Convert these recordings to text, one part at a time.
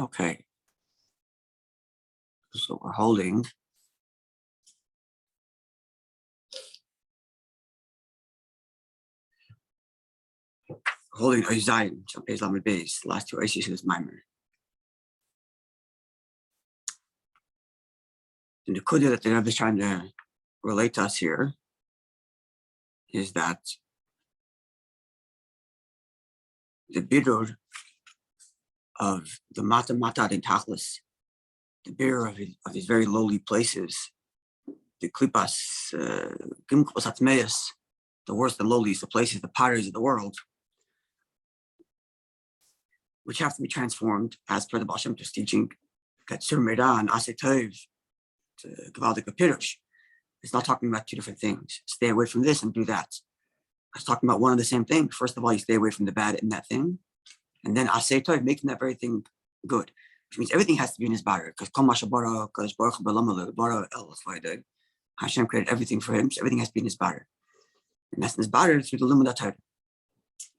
Okay. So we're holding Zion, so page Lamed base, last two Oisius of this Maamre. And the Kudah that the Rebbe is trying to relate to us here is that the biddur of the Mata in Tachlis, the biddur of these very lowly places, the Klipas, Gimklipas Atmeus, the worst and lowliest, the places, the paris of the world, which have to be transformed as per the Baal Shem Tov's teaching, that Sur Meira and Aseh Tov, Gevaldik Pirush. It's not talking about two different things. Stay away from this and do that. It's talking about one and the same thing. First of all, you stay away from the bad in that thing. And then Aseh Tov, making that very thing good, which means everything has to be in his barrier. Because Hashem created everything for him, so everything has to be in his barrier. And that's in his barrier through the Limud HaTorah.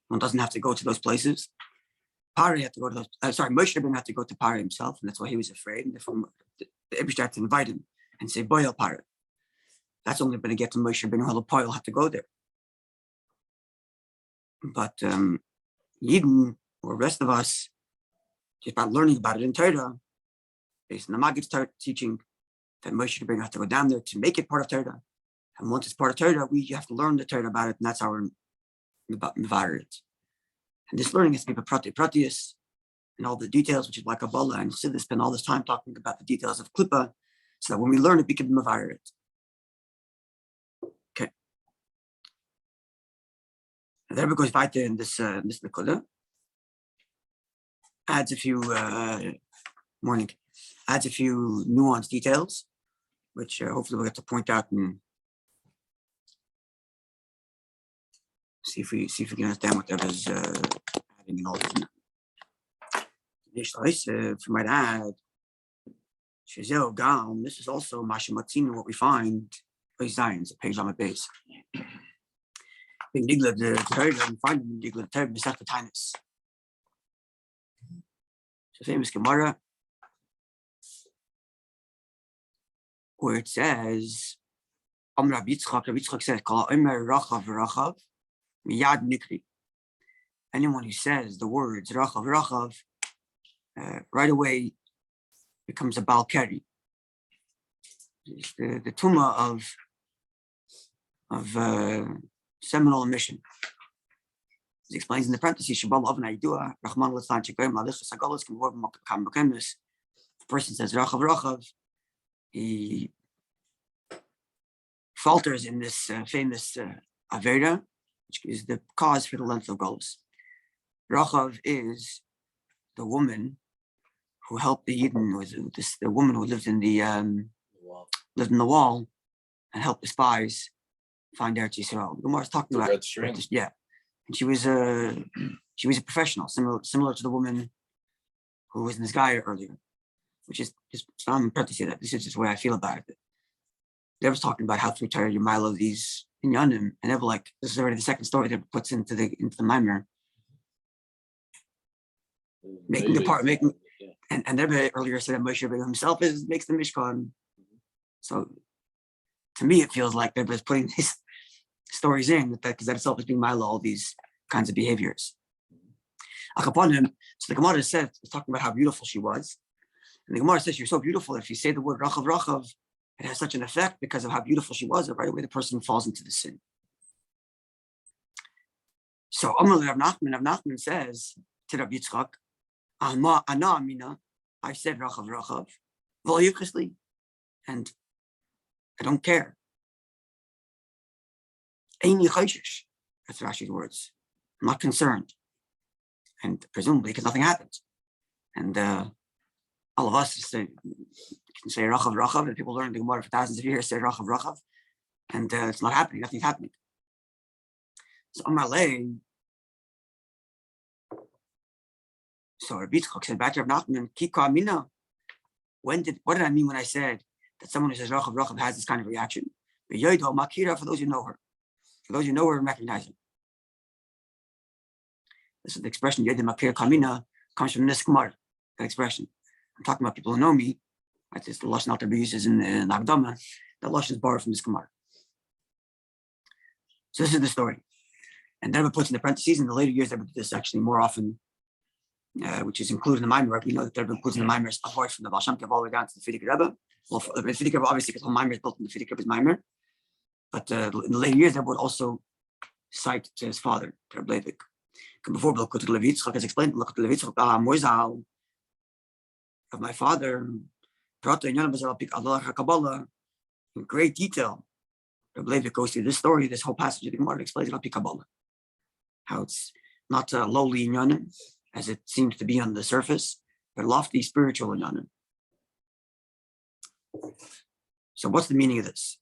One doesn't have to go to those places. Pari had to go to those, Moshe Rabbeinu had to go to Pari himself, and that's why he was afraid. And therefore, the Ebrish had to invite him and say, Boyal Pari. That's only going to get to Moshe Rabbeinu, Halapoyal had to go there. But Yidden, or the rest of us, just by learning about it in Torah, based on the Maggid's teaching, that Moshe Rabbeinu had to go down there to make it part of Torah. And once it's part of Torah, we have to learn the Torah about it, and that's our Mevarit. And this learning has to be Pratius and all the details, which is like Kabbalah, and Siddur spend all this time talking about the details of Klippa, so that when we learn it, we can Mevarit. Okay. And there goes weiter in this Nekuda. Adds a few adds a few nuanced details, which hopefully we'll get to point out and see if we can understand what that is adding and all this. If you might add, this is also Mashimatzinu, what we find by Zion's page on my base. We find in Nigla the Torah, Mesach Tainus. It's a famous Gemara where it says, Rabbi Yitzchak says, Kol Omer Rachav Rachav Miyad Nikri. Anyone who says the words Rachav right away becomes a Balkari. It's the Tumah of seminal emission. He explains in the parentheses, the person says Rachav, he falters in this famous Avera, which is the cause for the length of Golus. Rachav is the woman who helped the Yidden, the woman who lived in the wall and helped the spies find Eretz Yisrael. The Gemara is talking about this, yeah, and she was a professional, similar to the woman who was in this guy earlier, which is just, I'm proud to say that this is just the way I feel about it. They was talking about how to retire your mile of these inyanim, and they were like, this is already the second story that puts into the Maamre. And Rabbi earlier said that Moshe Rabbeinu himself makes the Mishkan. So to me, it feels like they're just putting these stories in because that itself is being milo all these kinds of behaviors. Upon him, so the Gemara said, it's talking about how beautiful she was. And the Gemara says you're so beautiful that if you say the word Rachav, it has such an effect because of how beautiful she was, that right away the person falls into the sin. So Rav Nachman says to Rabbi Yitzchak, I said Rachav, and I don't care. That's Rashi's words. I'm not concerned. And presumably because nothing happened. And all of us can say Rachav, and people learn the Gemara for thousands of years, say Rachav, and it's not happening, nothing's happening. So Amalei, so Rabbi Yitzchak said back to Rav Nachman, Kika Amina, what did I mean when I said that someone who says Rachav has this kind of reaction? For those who know her. For those who know her and recognize her. This is the expression Yedim Makir Kamina comes from this Gemara. that expression. I'm talking about people who know me. That's the lashon that Rabbi uses in the Agdama. That lashon is borrowed from this Gemara. So this is the story. And then Rabbi puts in the parentheses. In the later years, Rabbi did this actually more often, which is included in the Maamer. We know that Rabbi includes in the Maamer a voice from the Baal Shem Tov all the way down to the Frierdiker Rebbe. Well, the Frierdiker Rebbe, obviously, because the whole Maamer is built in the Frierdiker Rebbe's Maamer. But in the later years, Rabbi would also cite to his father, Rabbi Levi. Before Lekut Levi, has explained Lekut Levi of my father, in great detail. Rabbi Levi goes through this story, this whole passage of the Gemara explains it on Kabbalah. How it's not lowly inyanim, as it seems to be on the surface, but lofty spiritual inyanim. So what's the meaning of this?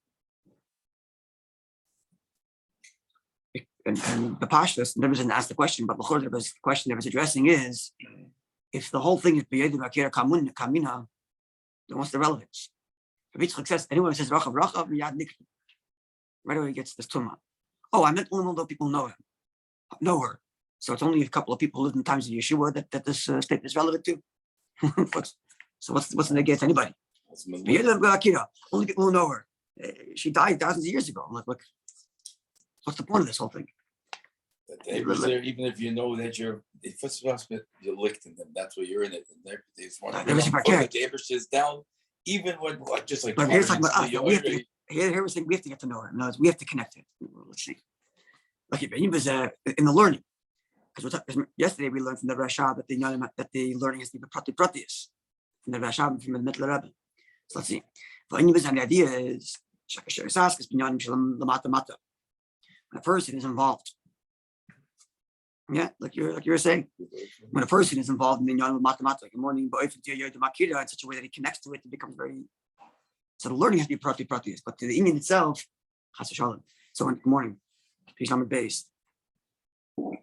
And the Pashtus never didn't ask the question, but the question that was addressing is, if the whole thing is B'yedim Akira Kamina, then what's the relevance? Rabbi Yitzchak says, anyone who says Rachav, Miyad Nikri, right away he gets this tumah. Oh, I meant only though people know her. So it's only a couple of people who lived in the times of Yeshua that this statement is relevant to. So what's the negate to anybody? Only people who know her. She died thousands of years ago. I'm like, look, what's the point of this whole thing? They were there, even if you know that you're licked in them. That's what you're in it. And they just want to put the Abraham down, even when just like. But here's like here we're saying we have to get to know her. No, we have to connect it. Let's see. Like he was in the learning, because yesterday we learned from the Rasha that the learning has to be pratius from the Rasha from the Middle Rebbe. So let's see. The idea is when a person is involved. Yeah, like you were saying, when a person is involved in the Inyan of Mathemata, like morning, in such a way that he connects to it, it becomes very. So the learning has to be pratius, but to the Inyan itself, chas v'shalom. So good morning, page number base. When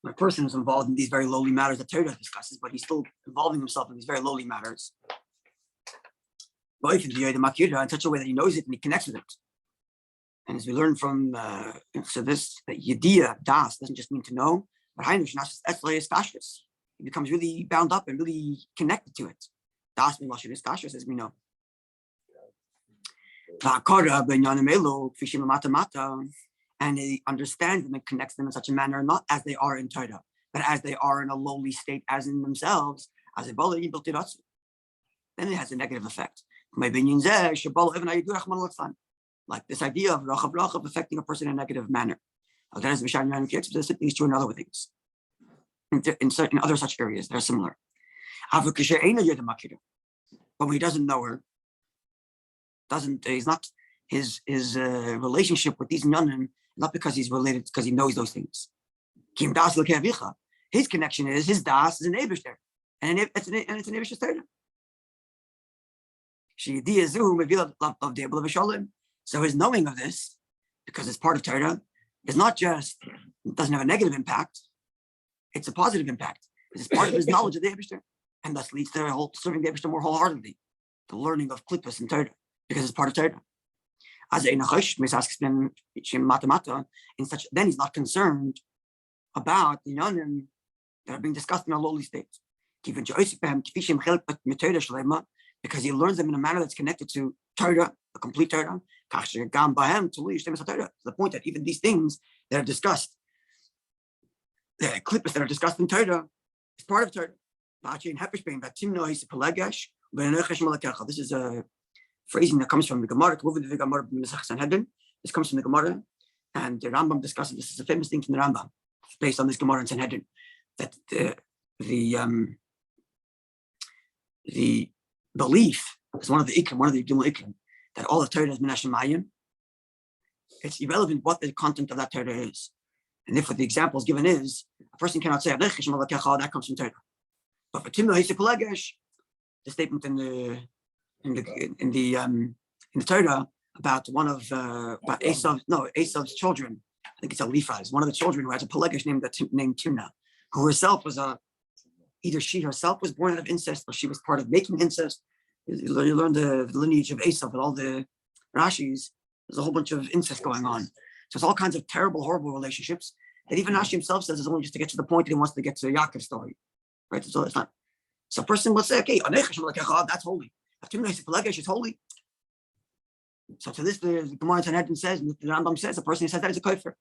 a person is involved in these very lowly matters that Torah discusses, but he's still involving himself in these very lowly matters. In such a way that he knows it and he connects with it. And as we learn from so this, that Yediyah, Das, doesn't just mean to know, but it becomes really bound up and really connected to it. Das means Lashon is Kashrus, as we know. And he understands them and connects them in such a manner, not as they are in Torah, but as they are in a lowly state, as in themselves, as a bali built it. Then it has a negative effect. Like this idea of rachav affecting a person in a negative manner. This is true in other things. In other such areas that are similar. But when he doesn't know her, he's not his relationship with these nyanim, not because he's related, because he knows those things. His connection is his das is an Eibishter, and it's an Eibishter Torah. So his knowing of this, because it's part of Torah, is not just, it doesn't have a negative impact, it's a positive impact. It's part of his knowledge of the Eibishter, and thus leads to serving the Eibishter more wholeheartedly, the learning of Klippus and Torah, because it's part of Torah. Then he's not concerned about the Yonim that are being discussed in a lowly state. Because he learns them in a manner that's connected to Torah, the complete Torah, to the point that even these things that are discussed, the klippos that are discussed in Torah, is part of Torah. This is a phrasing that comes from the Gemara. This comes from the Gemara, and the Rambam discusses this is a famous thing from the Rambam, based on this Gemara in Sanhedrin, that the belief is one of the Gimel Ikrim, that all of Torah is Min Hashemayim. It's irrelevant what the content of that Torah is. And if what the example is given is, a person cannot say, that comes from Torah. But for Timno Hisipelegesh, the statement in the Torah about one of about Esav's children, I think it's Levi's, one of the children who has a Pelegesh named Timna, who herself was either she herself was born out of incest or she was part of making incest. You learn the lineage of Esav with all the Rashis. There's a whole bunch of incest going on. So it's all kinds of terrible, horrible relationships that even Rashi himself says is only just to get to the point that he wants to get to Yaakov's story. Right? So it's not. So a person will say, okay, that's holy. Is holy. So to this, the Gemara in Sanhedrin says, and the Rambam says, the person who says that is a kofar.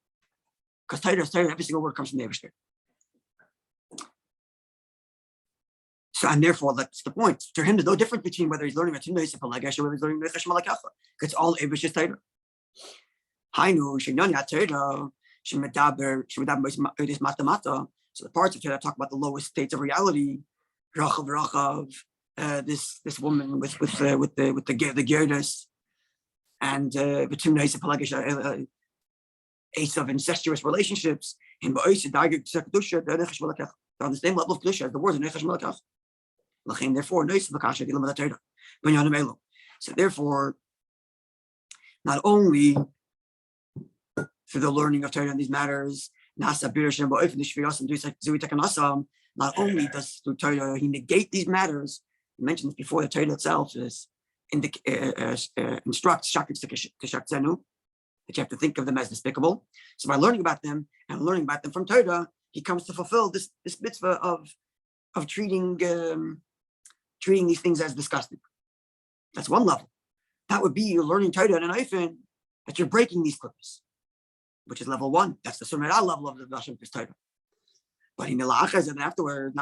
Because Torah, every single word comes from the Eibishter. So, and therefore, that's the point. To him, there's no difference between whether he's learning or whether he's learning it's all Eibishter's Torah. So the parts of Torah talk about the lowest states of reality. Rachav, this woman with the gerdas, and ace of incestuous relationships. On the same level of kedusha as the words of nechash malakach. Therefore, so therefore, not only through the learning of Torah in these matters, not only does through Torah he negate these matters. He mentioned this before. The Torah itself is instructs that you have to think of them as despicable. So by learning about them and learning about them from Torah, he comes to fulfill this mitzvah of treating these things as disgusting. That's one level. That would be you're learning Torah and an eifin that you're breaking these clippers, which is level 1. That's the Surmerah level of the Hashem Torah. But in the la'achas and afterward,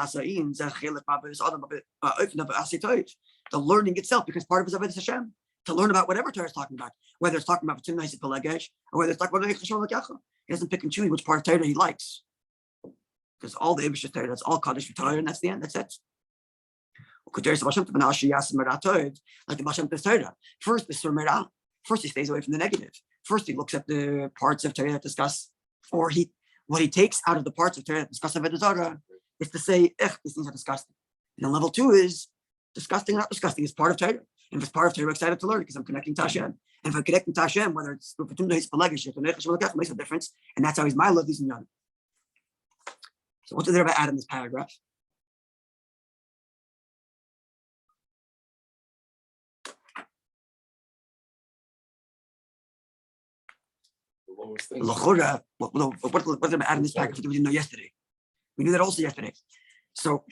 the learning itself becomes part of his avodas Hashem. To learn about whatever Torah is talking about, whether it's talking about vatshim or whether it's talking about he doesn't pick and choose which part of Torah he likes, because all the Eibishter Torah, that's all Kaddish for Torah, and that's the end. That's it. Like the Baal Shem Tov Torah. First, the Surmerah. First, he stays away from the negative. First, he looks at the parts of Torah that discuss, or what he takes out of the parts of Torah that discuss avodas Zarah is to say, these things are disgusting. And then level 2 is disgusting or not disgusting. It's part of Torah. And if it's part of Torah, we're excited to learn because I'm connecting to Hashem. And if I'm connecting to Hashem, whether it's makes a difference. And that's how he's my love, these and young. So what's there about add in this paragraph? L'chora, what did I add in this paragraph that we didn't know yesterday? We knew that also yesterday. So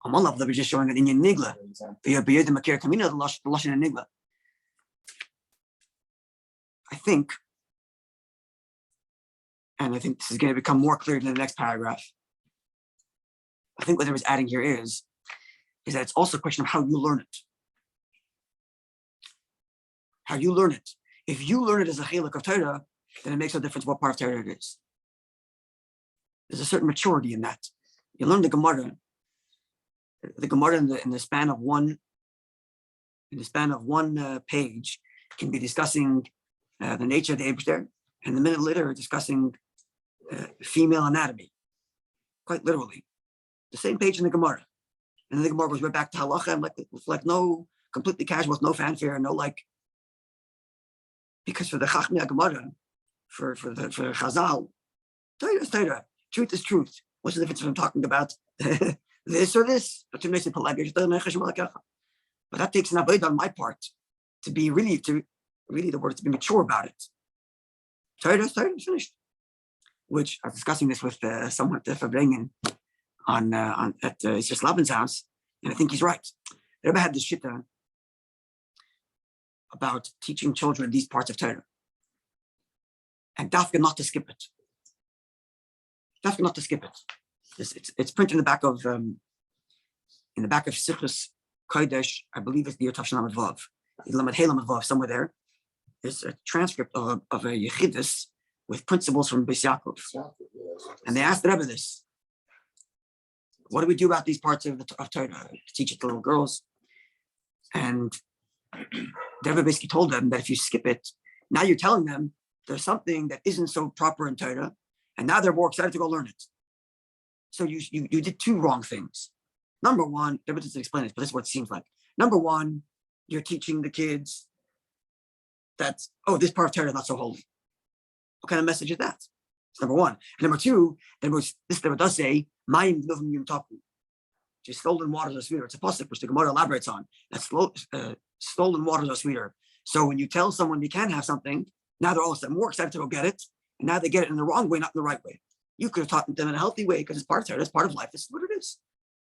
on one level, we're just showing an Inyan Nigla. The Lashon and Nigla. I think this is going to become more clear in the next paragraph. I think what I was adding here is that it's also a question of how you learn it. How you learn it. If you learn it as a chiluk of Torah, then it makes no difference what part of Torah it is. There's a certain maturity in that. You learn the Gemara. The Gemara in the span of one page can be discussing the nature of the Eibishter, and a minute later discussing female anatomy, quite literally. The same page in the Gemara, and then the Gemara goes right back to halacha, and like no completely casual, with no fanfare, no like, because for the Chachmei Gemara, for Chazal, Torah is Torah, truth is truth. What's the difference if I'm talking about this or this? But that takes an avodah on my part to be really the word to be mature about it. Torah is finished. Which I was discussing this with someone at the Verbringen at Yisrael Laban's house, and I think he's right. The Rabbi had this shitta about teaching children these parts of Torah, and dafka not to skip it. Dafka not to skip it. It's printed in the back of Sichus Kodesh. I believe it's the Vatshm Vav. Lamed Hey Lamed Vav, somewhere there. There's a transcript of a Yechidus with principles from Beis Yaakov. And they asked the Rebbe this: what do we do about these parts of Torah? Teach it to little girls. And the Rebbe basically told them that if you skip it, now you're telling them there's something that isn't so proper in Torah, and now they're more excited to go learn it. So you did 2 wrong things. Number one, the Rebbe doesn't explain this, but this is what it seems like. Number one, you're teaching the kids that, this part of Torah is not so holy. What kind of message is that? That's number one. And number 2, this Rebbe does say, "Mayim novim yum tapu," just stolen waters are sweeter. It's a pasuk which the Gemara elaborates on. That stolen waters are sweeter. So when you tell someone you can have something, now they're all of a sudden more excited to go get it. And now they get it in the wrong way, not in the right way. You could have taught them in a healthy way because it's part of Torah, it's part of life. This is what it is.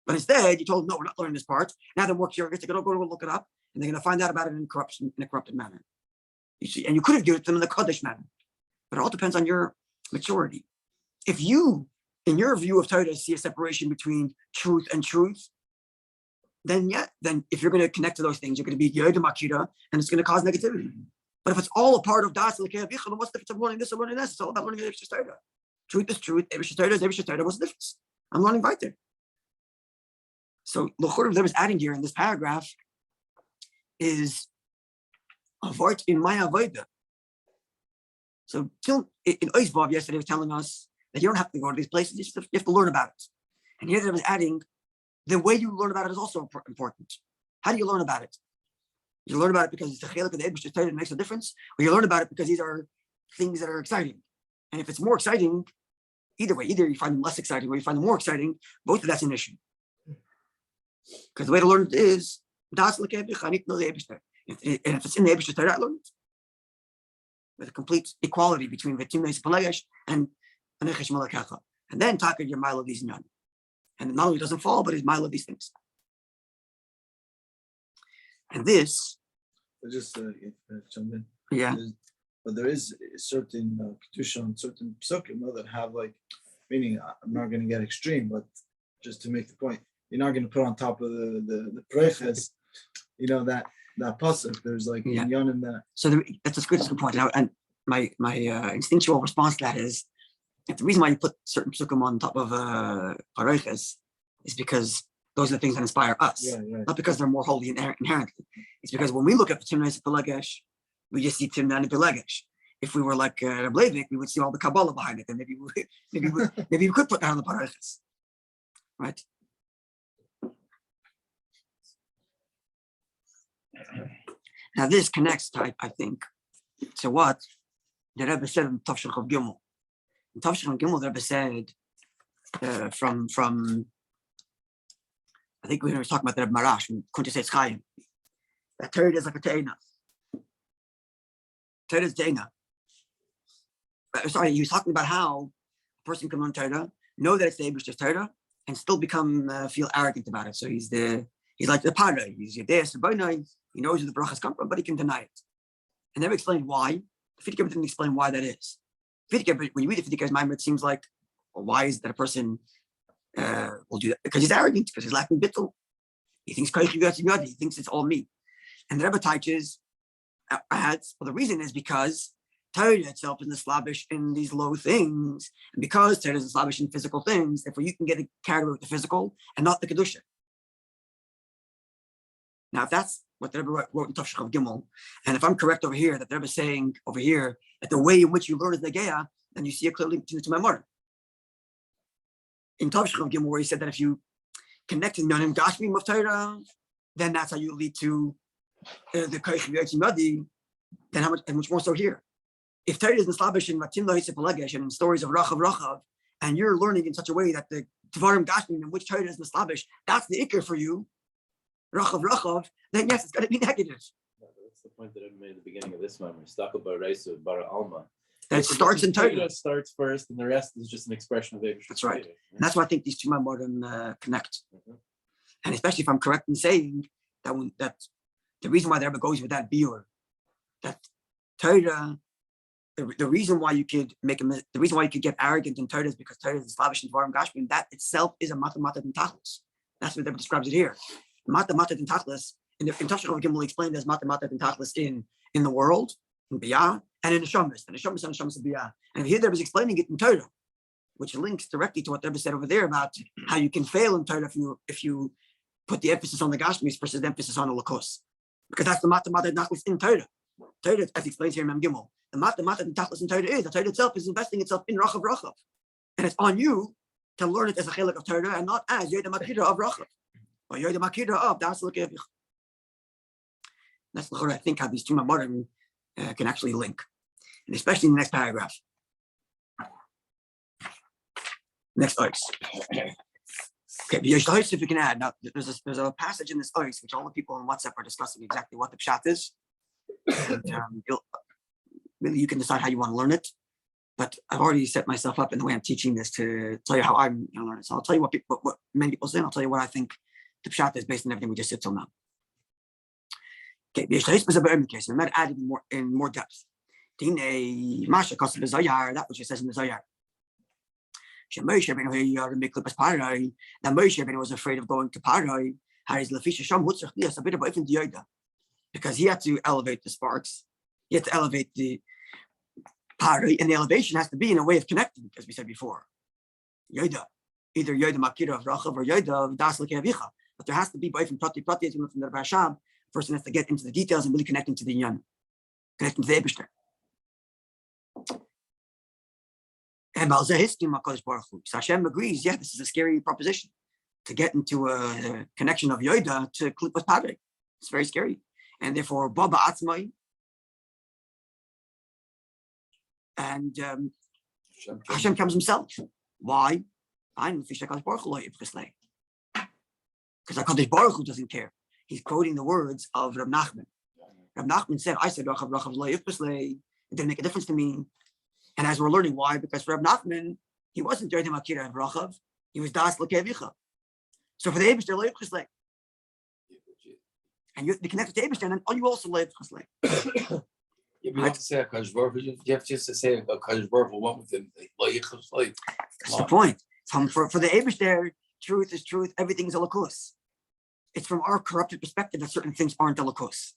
But instead, you told them, no, we're not learning this part. Now they're more curious. They're going to go look it up, and they're going to find out about it in a corrupted manner. You see, and you could have given it to them in the Kaddish manner. But it all depends on your maturity. If you, in your view of Torah, see a separation between truth and truth, then if you're going to connect to those things, you're going to be Yodim Akira, and it's going to cause negativity. But if it's all a part of Das, what's the difference of learning this or learning this? It's all about learning Eibishter's Torah. Truth is truth. Eibishter's Torah is Eibishter's Torah. What's the difference? I'm learning weiter. So L'chorah that was adding here in this paragraph is avoid in my avoida. So in Oisvav yesterday was telling us that you don't have to go to these places, you have to learn about it. And here that was adding, the way you learn about it is also important. How do you learn about it? You learn about it because it's the chelik of the Eibishter's Torah that makes a difference, or you learn about it because these are things that are exciting. And if it's more exciting, either way, either you find them less exciting or you find them more exciting, both of that's an issue. Because the way to learn it is, and if it's in the Eibishter's Torah, I learn it. With a complete equality between ותשמ and and then talk your mile of these none. And not only doesn't fall, but it's mile of these things. And this, just jump in. Yeah. But there is a certain kedusha on certain psukim that have like, meaning I'm not going to get extreme, but just to make the point, you're not going to put on top of the preches, that pasuk. There's like inyan in that. So that's a good point. And my instinctual response to that is, if the reason why you put certain psukim on top of preches is because those are the things that inspire us, not because they're more holy inherently. It's because when we look at the Timnai Pelegesh, we just see Timnai and Pelegesh. If we were like Rabbi, we would see all the Kabbalah behind it, and maybe we could put that on the Parashas, right? Now this connects, I think, to what the Rebbe said in Tavshach of Gimel. In Tavshach of Gimel, the Rebbe said from I think we were talking about the Rebbe Marash from Kuntis Chaim. That Torah is like a teina. Torah is teina. Sorry, he was talking about how a person can learn Torah, know that it's the Eibishter's Torah, and still feel arrogant about it. So he's like the Parah. He's Yedeus Rabbi. He knows where the brachas come from, but he can deny it. And never explained why. The Fittiker didn't explain why that is. When you read the Fittiker's Maamre, it seems like, well, why is that a person will do that? Because he's arrogant, because he's lacking bittul. He thinks he thinks it's all me. And the Rebbe teaches, the reason is because Torah itself is slavish in these low things, and because Torah is slavish in physical things, therefore you can get carried away with the physical and not the kedusha. Now, if that's what the Rebbe wrote in Tavshach of Gimel, and if I'm correct over here, that the Rebbe is saying over here that the way in which you learn is Negeah, then you see it clearly to my mother. In Tavshach of Gimel, where he said that if you connect to Yonim Gashmim of Torah, then that's how you lead to the Koich V'Yotzim, then how much more so here. If Torah is slavish in Matim Lohisip Pelegesh and in stories of Rachav, and you're learning in such a way that the Tvarim Gashmim, in which Torah is slavish, that's the ikr for you, Rachav, then yes, it's going to be negative. That's the point that I made at the beginning of this one. We're stuck about Raisa Bara Alma. That starts in Torah. Starts first, and the rest is just an expression of Eibishter's. That's right. And that's why I think these two Maimonim connect. And especially if I'm correct in saying that the reason why the Rebbe goes with that biur, that Torah, the reason why you could get arrogant in Torah is because Torah is slavish and Dvarim Gashmim. That itself is a mathematic and tachlis. That's what the Rebbe describes it here. Mathematic and tachlis. In Tavshach of Gimel explained as mathematic and tachlis in the world, in Biyah, and in the Neshamis, and Biyah. And here there was explaining it in Torah, which links directly to what the Rebbe said over there about how you can fail in Torah if you put the emphasis on the Gashmis versus the emphasis on the Lakos. Because that's the mathematic and tachlis in Torah. Torah, as he explains here in Mem Gimel, the mathematic and tachlis in Torah is the Torah itself is investing itself in Rachav. And it's on you to learn it as a chelik of Torah and not as Yodim Akira of Rachav. Or Yodim Akira of Das Lekevich. That's I think how these two Maimonim can actually link, and especially in the next paragraph. Next ice. Okay, if you can add now, there's a passage in this ice which all the people on WhatsApp are discussing exactly what the pshat is. And, really, you can decide how you want to learn it. But I've already set myself up in the way I'm teaching this to tell you how I'm going to learn it. So I'll tell you what many people say, and I'll tell you what I think the pshat is based on everything we just said till now. Okay, we might add in more depth. That which it says in the Zohar. That Moshe Rabbeinu was afraid of going to Parai, because he had to elevate the sparks. He had to elevate the Parai, and the elevation has to be in a way of connecting, as we said before. Yoda, either Yoda Makira of Rachav or Yoda of Das Lekevicha. But there has to be both from Prati, as we learned from the Rabbi Shab. Person has to get into the details and really connecting to the Yan, connecting to the Eibishter. And so Hashem agrees, yeah, this is a scary proposition to get into a connection of Yoda to Klipas Padre. It's very scary. And therefore, Baba Atzmai and Hashem comes himself. Why? Because HaKadosh Baruch Hu doesn't care. He's quoting the words of Rab Nachman. Rab Nachman said, I said, it didn't make a difference to me. And as we're learning why, because for Rab Nachman, he wasn't Yoda Makira of Rachav, he was Das Lekevicha. So for the Eibishter, Lo Yivchas, and you have to be connected to Eibishter, and you also Lo Yivchas. You have to say HaKadosh Baruch Hu. You have just to say HaKadosh Baruch Hu went with him. That's the point. For the Eibishter, truth is truth. Everything is a lakus. It's from our corrupted perspective that certain things aren't a lakus.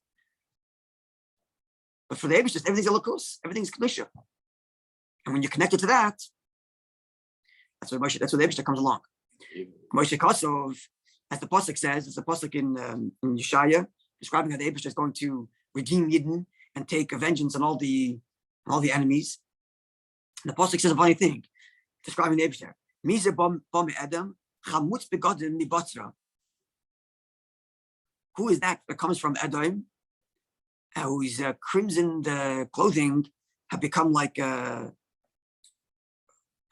But for the Eibishter, everything's a lakus. Everything's kedusha. And when you're connected to that, that's where the Eibishter comes along. Moshe Kosov, as the pasuk says, it's a pasuk in Yeshaya describing how the Eibishter is going to redeem Yidden and take vengeance on all the enemies. And the pasuk says a funny thing, describing the Eibishter. Mize bam Adam chamutz begodim mibatzra. Who is that comes from Edom, whose crimsoned clothing have become like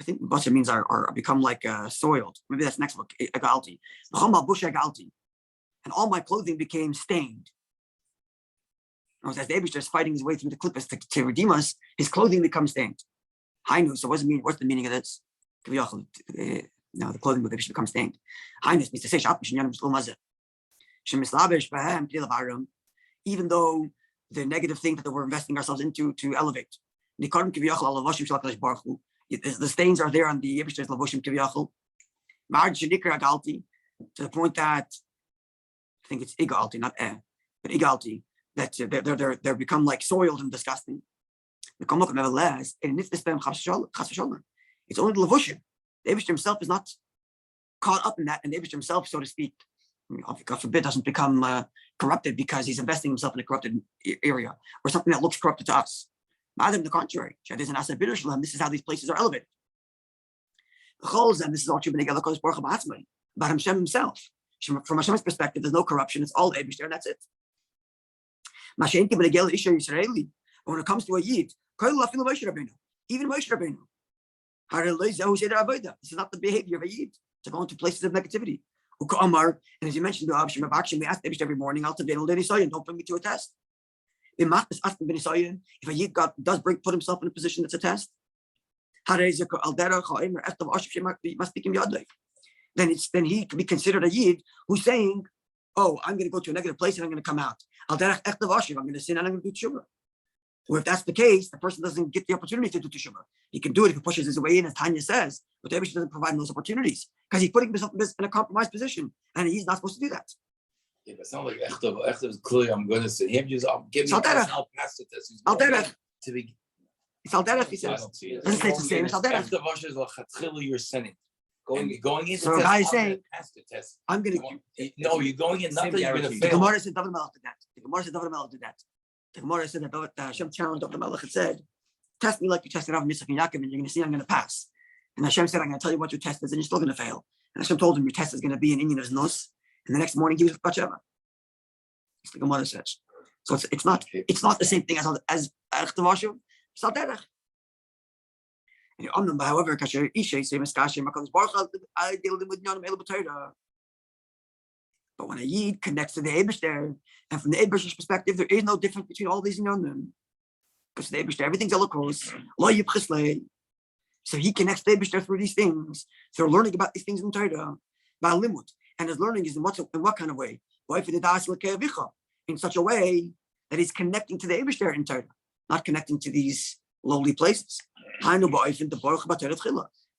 I think Bacha means are become like soiled. Maybe that's next book, Egalti. And all my clothing became stained. As the Eibishter is fighting his way through the clippers to redeem us, his clothing becomes stained. Hainu, so what's the meaning of this? No, the clothing of the Eibishter becomes stained. Hainu means to say, even though the negative thing that we're investing ourselves into to elevate. The stains are there on the Eibishter's Lavoshim Kiviyachal. To the point that I think it's Igalti, not but Igalti, that they're become like soiled and disgusting. Nevertheless, it's only the Lavoshim. The Eibishter himself is not caught up in that, and the Eibishter himself, so to speak, God forbid, doesn't become corrupted because he's investing himself in a corrupted area or something that looks corrupted to us. Rather than the contrary, this is how these places are elevated. This is all true about Hashem himself. From Hashem's perspective, there's no corruption, it's all Eibishter, and that's it. When it comes to a Yid, even Moshe Rabbeinu, this is not the behavior of a Yid to go into places of negativity. And as you mentioned, we ask Eibishter every morning, don't bring me to a test. If a Yid does put himself in a position that's a test, then he can be considered a Yid who's saying, oh, I'm going to go to a negative place and I'm going to come out. I'm going to sin and I'm going to do tshuva. Or if that's the case, the person doesn't get the opportunity to do tshuva. He can do it if he pushes his way in, as Tanya says, but the Eibishter doesn't provide him those opportunities because he's putting himself in a compromised position and he's not supposed to do that. Yeah, but it's not like Echtav is clearly I'm going to say him just I'll give me I'll pass it this. To be it's al derech, he says. Doesn't say it's the same, it's al derech. Echtav is like you're sinning. Going into so the guy is saying pass the test. I'm going to no, you're going in not that you're going to fail. The Gemara said David Melech did that. The Gemara said that Hashem challenged David Melech and said, test me like you tested Rav Yitzchak and Yaakov and you're going to see I'm going to pass. And Hashem said, I'm going to tell you what your test is and you're still going to fail. And Hashem told him your test is going to be an Inyan of Nus. And the next morning he was with Batsheva. That's the Gemara says. So it's not the same thing as Echtav. It's not derech. However, kasher isha say miskashem HaKadosh Baruch Hu I deal with Nyanim Elu B'Torah. But when a Yid connects to the Eibishter, and from the Eibishter's perspective, there is no difference between all these Inyanim. Because the Eibishter, everything's Elokos, Lo Yibchislei. So he connects the Eibishter through these things. So learning about these things in Torah, by limud. And his learning is in what kind of way? In such a way that he's connecting to the Eibishter in Torah, not connecting to these lowly places. That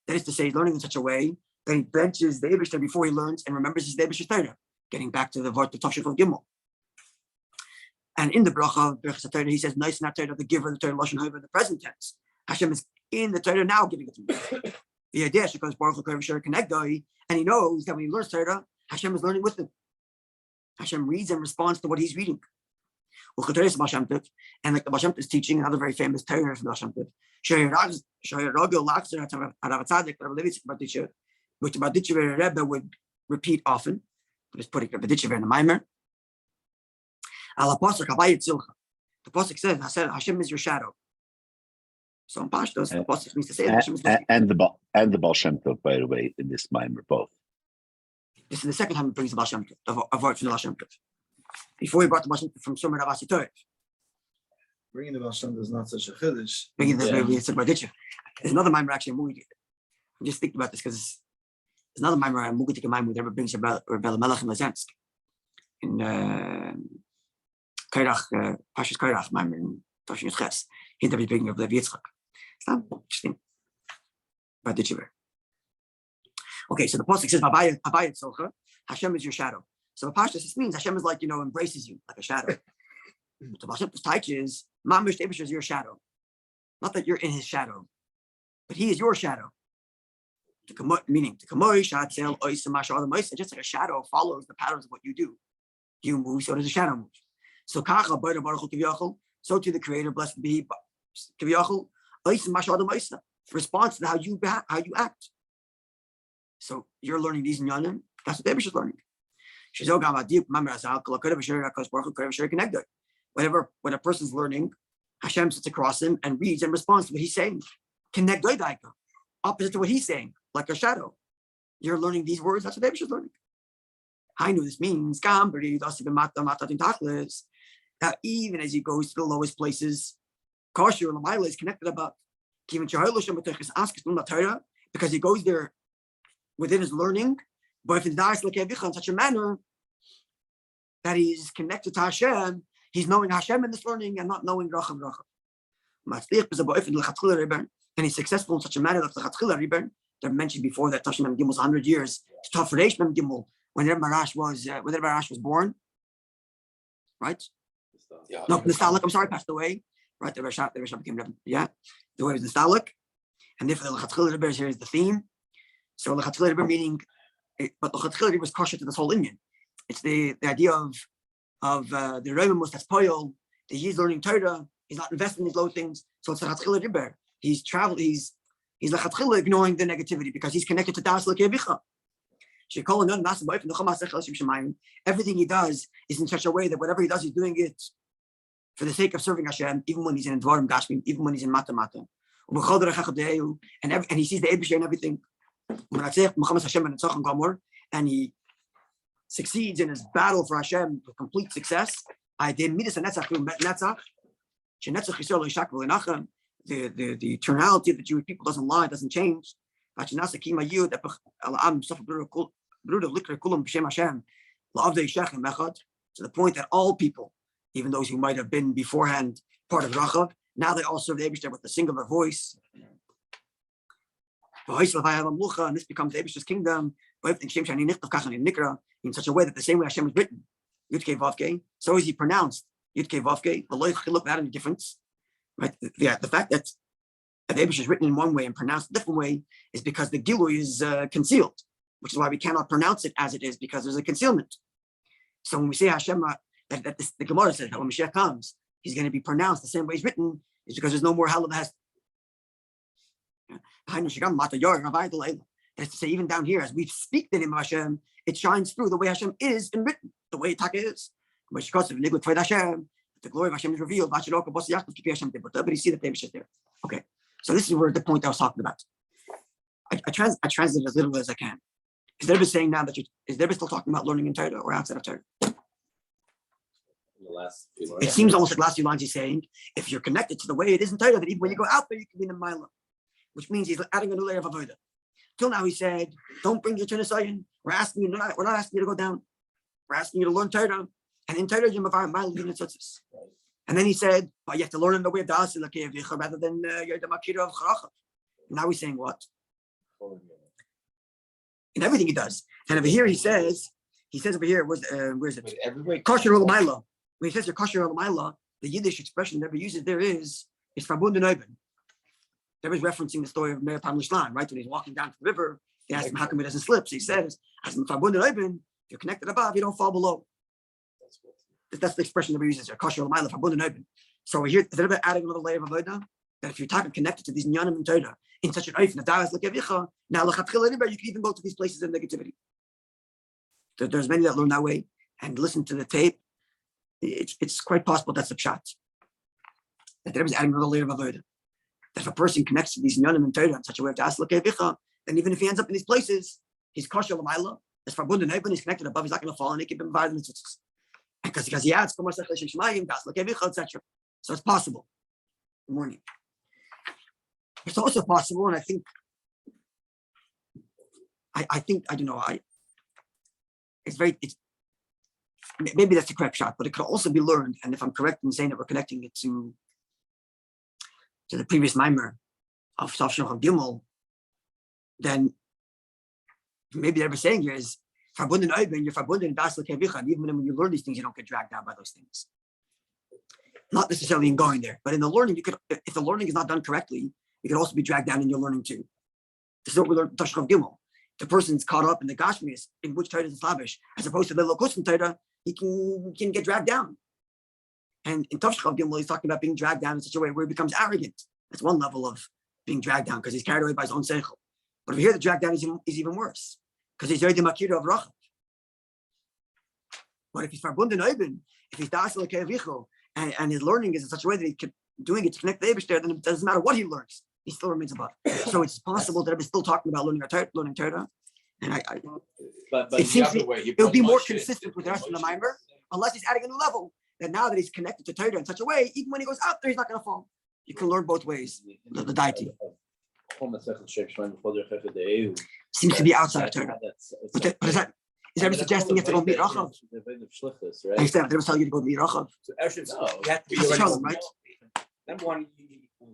is to say, he's learning in such a way that he benches the Eibishter before he learns and remembers his Eibishter's Torah. Getting back to the word the Tashif of Gimel. And in the bracha, Torah, he says, "Nice not Torah, the giver of the Torah, Lashon Hava," in the present tense. Hashem is in the Torah now giving it to me. The idea she goes Baruch Hu connect guy, and he knows that when he learns Torah, Hashem is learning with him. Hashem reads and responds to what he's reading. And like the Baal Shem Tov is teaching another very famous Torah from Baal Shem Tov, which the Rebbe would repeat often. Just putting Rebbe in the Maimer. The pasuk says, "Hashem is your shadow." So in Pashtos, the pasuk means to say Hashem is and the Baal Shem Tov, by the way, in this Maimer, both. This is the second time he brings the Baal Shem Tov, a word from the Baal Shem Tov. Before he brought the Baal Shem Tov from Sumer Ravasi Torah. Bringing the Baal Shem Tov is not such a chiddush. There's another Maimer actually. I'm just thinking about this because there's another Maimer, a Mugatik Maimer, that ever brings about Rebbe Melech and Lazensk in Kairach, Pashas Kairach Maimer in Tashin Ches. He's never bringing up Levi Yitzchak. It's not interesting. Okay, so the pasuk says, "Abayit Socha," Hashem is your shadow. So the Pashas, this means Hashem is like, embraces you like a shadow. The Baal Shem Tov's taich is, Mamish Eibishter is your shadow. Not that you're in his shadow, but he is your shadow. Meaning, just like a shadow follows the patterns of what you do. You move, so does the shadow move. So so to the Creator, blessed be he, responds to how you act. So you're learning these in Yanim. That's what Eibishter is learning. When a person's learning, Hashem sits across him and reads and responds to what he's saying. Opposite to what he's saying, like a shadow. You're learning these words, that's what Eibishter is learning. I know this means that even as he goes to the lowest places, Kasher and Lamaila is connected about because he goes there within his learning, but if it's in such a manner that he's connected to Hashem, he's knowing Hashem in this learning and not knowing Racham. And he's successful in such a manner that they're mentioned before that Tashim Mem Gimmel's 100 years. It's tough for Reish Mem Gimmel when Rebbe Marash was born, right? No, Nistalik, I'm sorry, passed away. Right, the Rashab became Rebbe. Yeah, the way was Nistalik, and therefore the Lechatchila Rebbe here is the theme. So Lechatchila Rebbe meaning, but Lechatchila Rebbe was kosher to this whole Indian. It's the idea of the Rebbe that's poil. That he's learning Torah. He's not investing in these low things. So it's Lechatchila Rebbe. He's traveled. He's Lechatchila ignoring the negativity because he's connected to Das Lekevicha. Everything he does is in such a way that whatever he does, he's doing it for the sake of serving Hashem, even when he's in Dvarim Gashmim, even when he's in Mata Mata. And he sees the Eibishter and everything. And he succeeds in his battle for Hashem with complete success. The eternality of the Jewish people doesn't lie, doesn't change. To the point that all people, even those who might have been beforehand part of Rachav, now they all serve the Eibishter with a singular voice. And this becomes the Eibishter's kingdom in such a way that the same way Hashem is written, Yud-Kei Vav-Kei, so is he pronounced, Yud-Kei Vav-Kei, look without any difference. Right? The fact that the Eibishter is written in one way and pronounced a different way is because the Gilui is concealed, which is why we cannot pronounce it as it is, because there's a concealment. So when we say Hashem, the Gemara says that when Mashiach comes, he's going to be pronounced the same way he's written, is because there's no more Halav Hester. That's to say, even down here, as we speak the name of Hashem, it shines through the way Hashem is in written, the way Taka is. The glory of Hashem is revealed. But you see that David is there. Okay, so this is where the point I was talking about. I translate as little as I can. Is the Rebbe saying now that is the Rebbe still talking about learning in Torah or outside of Torah? In the last few It lines. seems almost like last few lines he's saying, if you're connected to the way it is in Torah, that even when you go out there, you can be in the Mila, which means he's adding a new layer of avodah. Till now he said, don't bring your Trinitayan. We're not asking you to go down. We're asking you to learn Torah. And in Torah, you're Mila Tzutzis. And then he said, but you have to learn in the way of BASI rather than you're the Makira of Charachav. Now he's saying what? In everything he does. And over here he says over here, where is it? Kosher ol Mila. When he says you're kosher ol Mila, the Yiddish expression that we use there is verbunden oben. There was referencing the story of Meir Pam Lishlan, right? When he's walking down to the river, they asked him how come he doesn't slip. So he says, as verbunden oben, if you're connected above, you don't fall below. That's the expression that we use here. Kosher ol Mila, verbunden oben. So we're here, instead of adding another layer of avodah, that if you're connected to these nyanim and Torah in such an oif, now you can even go to these places of negativity. So there's many that learn that way and listen to the tape. It's quite possible that's a pshat. That there is adding another layer of avodah. That if a person connects to these nyanim and Torah in such a way, then even if he ends up in these places, he's kosher l'mayla. It's verbunden oben. He's connected above. He's not going to fall, and he can be invited in the tzitzis. Because he adds etc. So it's possible. Good morning. It's also possible, and I think I don't know. It's maybe that's the correct shot, but it could also be learned. And if I'm correct in saying that we're connecting it to the previous mimer of Vatshmach Gimel, then maybe what we're saying here is verbunden oben, you're verbunden in BASI kevicha, and even when you learn these things, you don't get dragged down by those things. Not necessarily in going there, but in the learning, you could, if the learning is not done correctly, you could also be dragged down in your learning too. This is what we learned in Vatshmach Gimel. The person's caught up in the Gashmias, in which Torah is slavish, as opposed to the Lokusim Torah, he can get dragged down. And in Vatshmach Gimel, he's talking about being dragged down in such a way where he becomes arrogant. That's one level of being dragged down because he's carried away by his own seichel. But over here, the drag down is even worse because he's already the makira of Rachav. But if he's verbunden oben, if he's dasel kevicho, and his learning is in such a way that he could doing it to connect the Eibishter, then it doesn't matter what he learns, he still remains above. So it's possible that I'm still talking about learning Torah, and But it seems it would be more consistent with the rest of the mimer, unless he's adding a new level. That now that he's connected to Torah in such a way, even when he goes out there, he's not going to fall. You can learn both ways. The deity seems to be outside of Torah. But is that suggesting you have to go meet Rachav? Instead, they will tell you to go meet Rachav. Right? Number one,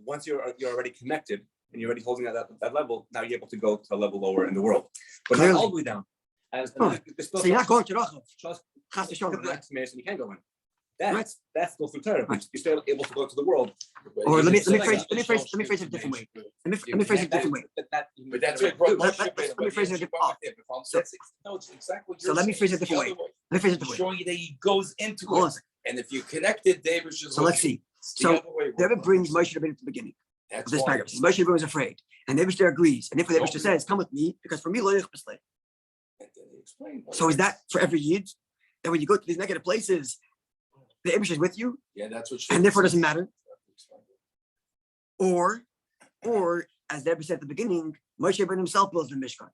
once you're already connected and you're already holding at that level, now you're able to go to a level lower in the world, but not all the way down. So you're not going to Rachav. You can't go in. That's still through Torah, but you're still able to go to the world. Or let me phrase it a different way. Let me phrase it a different way. But that's what let me phrase it a different way. So let me phrase it a different way. Showing you that he goes into it. And if you connected, David just. So let's see. So David brings Moshe Rabbeinu to the beginning of this paragraph. Moshe Rabbeinu was afraid, and David agrees. And if the David says, "Come with me," because for me, lo yichbas lei. So is that for every Yid? That when you go to these negative places, the Eibishter is with you? Yeah, that's what. And therefore, it doesn't matter. Or as David said at the beginning, Moshe Rabbeinu himself builds the Mishkan.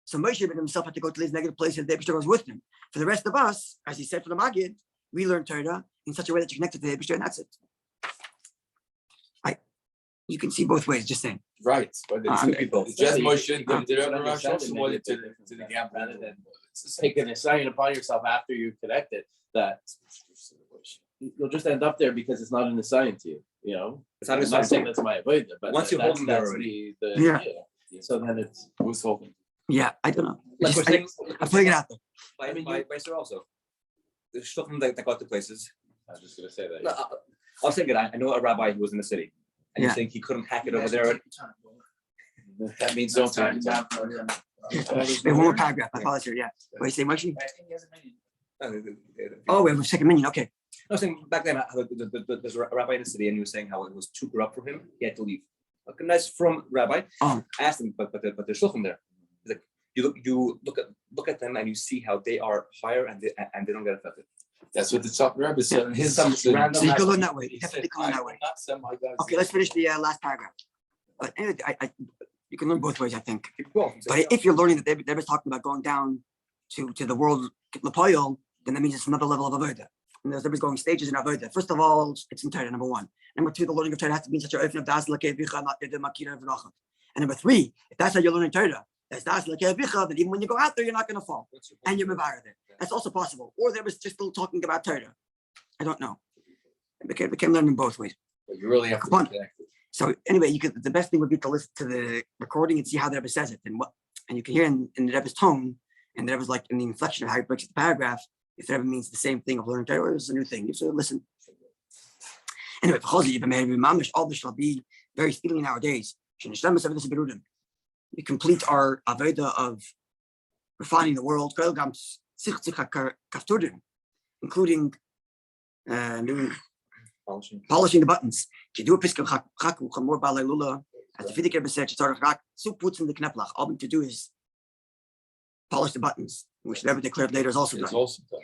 So Moshe Rabbeinu himself had to go to these negative places. The Eibishter was with him. For the rest of us, as he said for the Maggid, we learn Torah in such a way that you're connected to the Eibishter, and that's it. You can see both ways, just saying. Right, but the two people. Just Moshe did Rosh Hashanah to the gap rather than taking a sign upon yourself after you connect it, that you'll just end up there because it's not an assignment to you. You know, It's not I'm not saying that's my avodah, but once you hold them there already. So then it's who's holding. Yeah, I don't know. Like we're saying, I'm putting it out there. by Sir also. The shluchim that got to places. I was just gonna say that. No, I was thinking, I know a rabbi who was in the city, and you think he couldn't hack it over there. That means no time. One more paragraph. I apologize here. Yeah. What do you say, Moshe? Oh, we have a second minion. Okay. I was saying back then, there's a rabbi in the city, and he was saying how it was too corrupt for him. He had to leave. A nice from rabbi asked him, but there's shluchim there. He's like, you look at them and you see how they are higher and they don't get affected. That's what the top rabbi said. So you can learn that way. You definitely can learn that way. Okay, let's finish the last paragraph. But anyway, You can learn both ways, I think. Well, But if you're learning that they're talking about going down to the world Lapoil, then that means it's another level of avodah. And there's going stages in avodah. First of all, it's in Torah, number one. Number two, the learning of Torah has to be in such a ofen of das l'kei vicha, not the makira v'rachot. And number three, if that's how you're learning Torah, that's das l'kei vicha, then even when you go out there, you're not going to fall, and you're mevar there. That's also possible. Or there was just still talking about Torah. I don't know. We can learn in both ways. But you really have to Come on. be connected. So anyway, the best thing would be to listen to the recording and see how the Rebbe says it, and you can hear in the Rebbe's tone, and the Rebbe's like in the inflection of how he breaks the paragraph. If the Rebbe means the same thing of learning Torah, or it's a new thing, you should listen. Anyway, all this shall be very speedily nowadays. We complete our avodah of refining the world, including polishing the buttons. As the Frierdiker Rebbe said, all we need to do is polish the buttons, which the Rebbe declared later is also It's done. also done.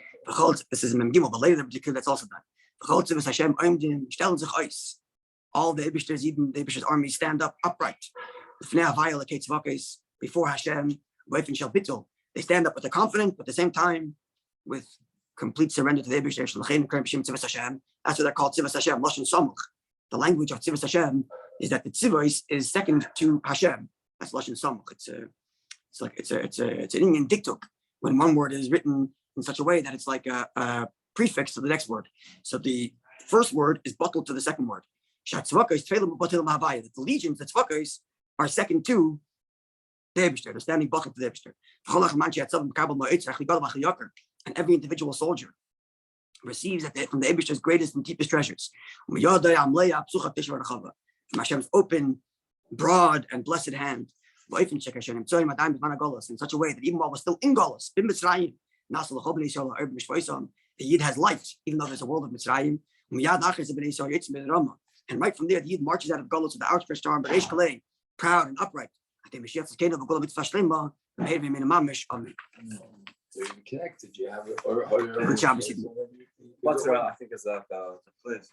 This is in Mem Gimel, but later the Rebbe declared that's also done. All the Eibishter's army stand up upright. Before Hashem, they stand up with the confidence, but at the same time with complete surrender to the Eibishter. That's what they're called, Tzivos Hashem, Lashon Samuch. The language of Tzivos Hashem is that the Tzivos is second to Hashem. That's Lashon Samuch. It's an Indian diktuk when one word is written in such a way that it's like a prefix to the next word. So the first word is bottled to the second word. That the legions, the tzvakos, are second to the Eibishter. They're standing bottled to the Eibishter. And every individual soldier receives from the Eibishter's greatest and deepest treasures. From Hashem's open, broad, and blessed hand. In such a way that even while we're still in Golos, the Yid has light, even though there's a world of Mitzrayim. And right from there, the Yid marches out of Golos with the outstretched arm, proud and upright. So you're connected. You have it. What's I think is like the place.